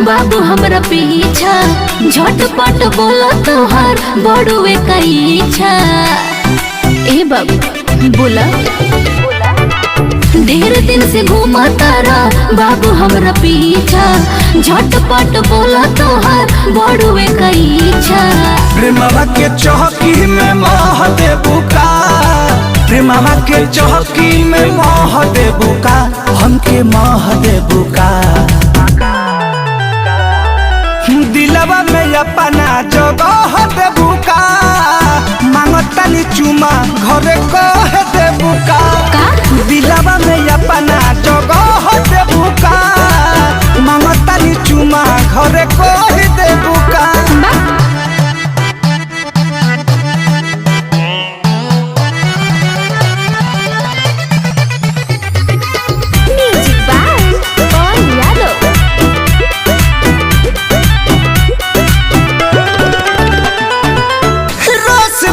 बाबू हमरा पीछा झटपट बोला तोहर बड़ुए का इच्छा। ए बाबू बोला ढेर दिन से घूमा तारा बाबू हमरा पीछा झटपट बोला तोहर बड़ुए का इच्छा। प्रेमवा के चौकी में मोह दे बुका, प्रेमवा के चौकी में मोह दे बुका, हमके मोह दे बुका। दिलवा में अपना जगह दे बुका, मांगतानी चुमा घरे कह दे बुका। दिलवा में अपना जगह दे बुका, मांगतानी चुमा घरे कह दे बुका।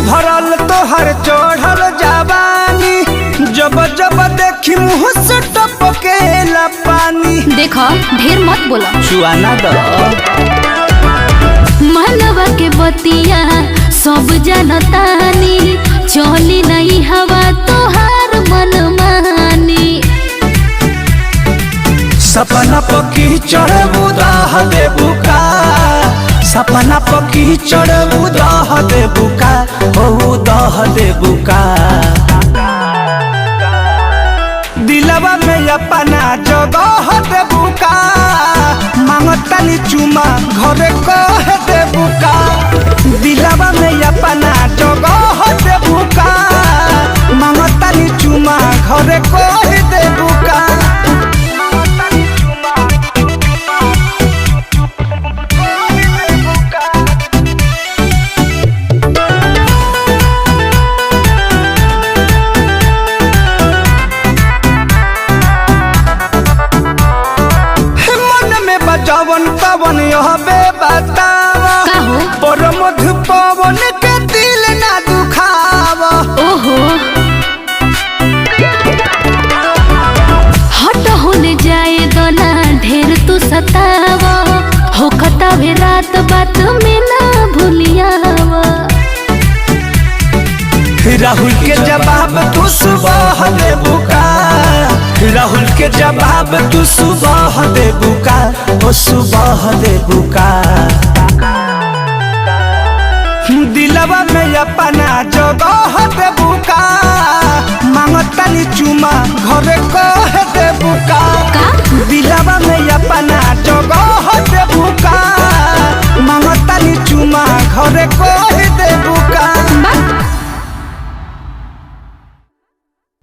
भरल तोहर चढ़ल जवानी, जब जब देखी मुँह से टपकेला पानी। देखो ढेर मत बोला चुआना दो मनवा के बतिया सब जनतानी, चली नहीं हवा तोहार मन मानी। सपना पकी चढ़ उदाह दे बुका, सपना पकी चढ़ उदाह दे बुका, उदाह दे बुका। दिलवा में अपना जगह दे बुका, मांगतानी चुमा घरे कह दे बुका। दिलवा में अपना जगह दे बुका, मांगतानी चुमा घरे कह दे बुका। जवन पवन यहबे बतावा, पर मधु पवन के दिल ना दुखावा। ओहो हट होने जाए दोना ढेर तू सतावा, हो खतावे रात बात में ना भूलियावा। राहुल के जवाब तू सुबह दे बुका, राहुल के जवाब तू सुबह दे बुका, ओ सुबह दे बुका। दिलवा में अपना जगह दे बुका, मांगतानी चुमा घरे कह दे बुका। दिलवा में अपना